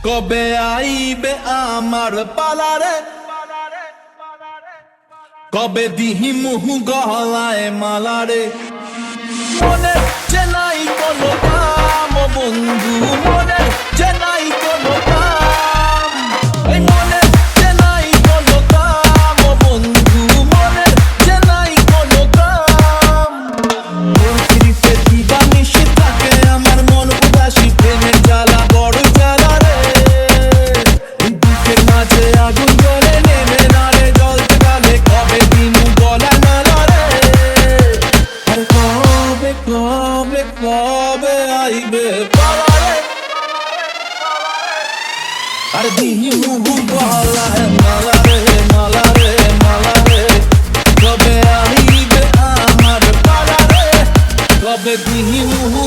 কবে আইবে আমার পালারে, কবে দিহি মুহু গলায় মালারে। মনে যে নাই কোনো কাম বন্ধু, মনে যে নাই কোনো কাম, এই মনে যে নাই কোনো কাম বন্ধু, মনে যে নাই কোনো কাম। প্রকৃতিতে দিবানিশি থাকে আমার মন উদাসী, প্রেমের জ্বালা বড় জ্বালা রে। এই বুকের মাঝে আগুন জ্বলে নেমে না রে জ্বলতে গেলে, কবে দিনু গলা নালা রে। আর কবে কবে কবে আইবে পালারে, আর দিহি মুহু গলায় মালা রে মালা রে মালা রে। কবে আইবে আমার পালারে, কবে দিহি মুহু